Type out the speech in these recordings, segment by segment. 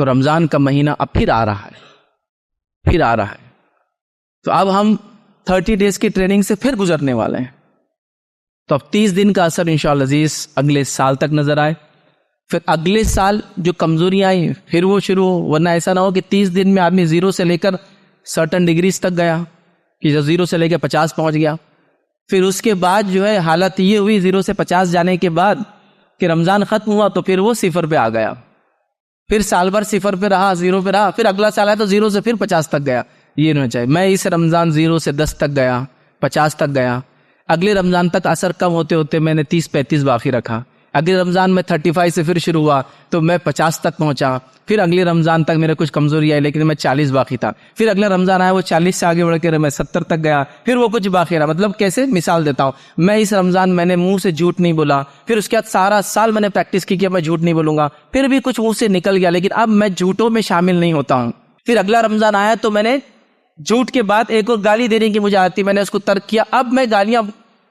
تو رمضان کا مہینہ اب پھر آ رہا ہے، تو اب ہم 30 ڈیز کی ٹریننگ سے پھر گزرنے والے ہیں. تو اب 30 دن کا اثر انشاءاللہ عزیز اگلے سال تک نظر آئے. پھر اگلے سال جو کمزوریاں آئیں پھر وہ شروع ہو، ورنہ ایسا نہ ہو کہ 30 دن میں آدمی 0 سے لے کر سرٹن ڈگریز تک گیا، کہ جو 0 سے لے کے 50 پہنچ گیا. پھر اس کے بعد جو ہے حالت یہ ہوئی 0 سے 50 جانے کے بعد کہ رمضان ختم ہوا تو پھر وہ 0 پہ آ گیا. پھر سال بھر 0 پہ رہا، 0 پہ رہا، پھر اگلا سال آیا تو 0 سے پھر 50 تک گیا. یہ نہیں چاہیے. میں اس رمضان 0 سے 10 تک گیا، 50 تک گیا. اگلے رمضان تک اثر کم ہوتے ہوتے میں نے 30-35 باقی رکھا. اگلے رمضان میں 35 سے پھر شروع ہوا تو میں 50 تک پہنچا. پھر اگلے رمضان تک میرے کچھ کمزوری آئی لیکن میں 40 باقی تھا. پھر اگلا رمضان آیا وہ 40 سے آگے بڑھ کے میں 70 تک گیا. پھر وہ کچھ باقی رہا. مطلب کیسے مثال دیتا ہوں، میں اس رمضان میں نے منہ سے جھوٹ نہیں بولا. پھر اس کے بعد سارا سال میں نے پریکٹس کی کہ میں جھوٹ نہیں بولوں گا. پھر بھی کچھ منہ سے نکل گیا لیکن اب میں جھوٹوں میں شامل نہیں ہوتا ہوں. پھر اگلا رمضان آیا تو میں نے جھوٹ کے بعد ایک اور گالی دینے کی مجھے آتی، میں نے اس کو ترک کیا. اب میں گالیاں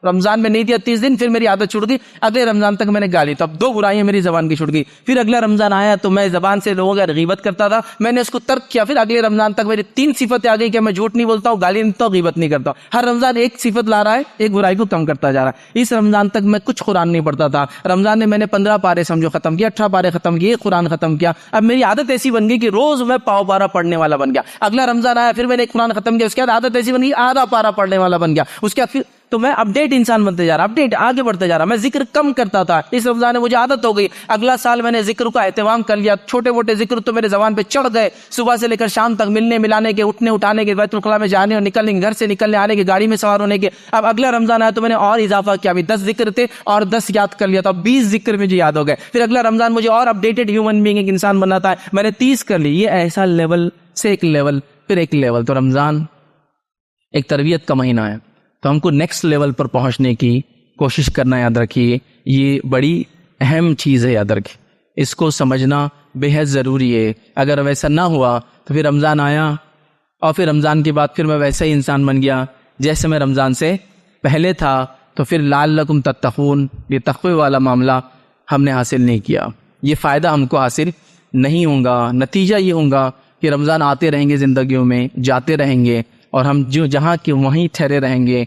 رمضان میں نہیں دیا 30 دن، پھر میری عادت چھوٹ گئی. اگلے رمضان تک میں نے گالی، تو اب 2 برائیاں میری زبان کی چھوٹ گئی. پھر اگلا رمضان آیا تو میں زبان سے لوگوں کا غیبت کرتا تھا، میں نے اس کو ترک کیا. پھر اگلے رمضان تک میری 3 صفتیں آ گئی کہ میں جھوٹ نہیں بولتا ہوں، گالی نہیں دیتا ہوں، غیبت نہیں کرتا ہوں. ہر رمضان ایک صفت لا رہا ہے، ایک برائی کو کم کرتا جا رہا ہے. اس رمضان تک میں کچھ قرآن نہیں پڑھتا تھا. رمضان میں نے 15 پارے سمجھو ختم کیا، 18 پارے ختم کیے، قرآن ختم کیا. اب میری عادت ایسی بن گئی کہ روز میں پاؤ پارا پڑھنے والا بن گیا. اگلا رمضان آیا پھر میں نے قرآن ختم کیا. اس کے بعد عادت ایسی بن گئی آدھا پارا پڑھنے والا بن گیا. اس کے بعد پھر تو میں اپڈیٹ انسان بنتے جا رہا، اپڈیٹ آگے بڑھتے جا رہا. میں ذکر کم کرتا تھا، اس رمضان میں مجھے عادت ہو گئی. اگلا سال میں نے ذکر کا اہتمام کر لیا. چھوٹے موٹے ذکر تو میرے زبان پہ چڑھ گئے، صبح سے لے کر شام تک، ملنے ملانے کے، اٹھنے اٹھانے کے، بیت الخلاء میں جانے اور نکلنے کے، گھر سے نکلنے آنے کے، گاڑی میں سوار ہونے کے. اب اگلا رمضان آیا تو میں نے اور اضافہ کیا. ابھی 10 ذکر تھے اور 10 یاد کر لیا، تو اب 20 ذکر مجھے یاد ہو گئے. پھر اگلا رمضان مجھے اور اپڈیٹڈ ہیومن بینگ ایک انسان بناتا ہے، میں نے 30 کر لی. یہ ایسا لیول سے ایک لیول پھر ایک لیول. تو رمضان ایک تربیت کا مہینہ ہے، تو ہم کو نیکسٹ لیول پر پہنچنے کی کوشش کرنا. یاد رکھیے یہ بڑی اہم چیز ہے، یاد رکھیے اس کو سمجھنا بے حد ضروری ہے. اگر ویسا نہ ہوا تو پھر رمضان آیا اور پھر رمضان کے بعد پھر میں ویسا ہی انسان بن گیا جیسے میں رمضان سے پہلے تھا. تو پھر لعلکم تتقون، یہ تقوی والا معاملہ ہم نے حاصل نہیں کیا. یہ فائدہ ہم کو حاصل نہیں ہوگا. نتیجہ یہ ہوگا کہ رمضان آتے رہیں گے، زندگیوں میں جاتے رہیں گے، اور ہم جو جہاں کے وہیں ٹھہرے رہیں گے،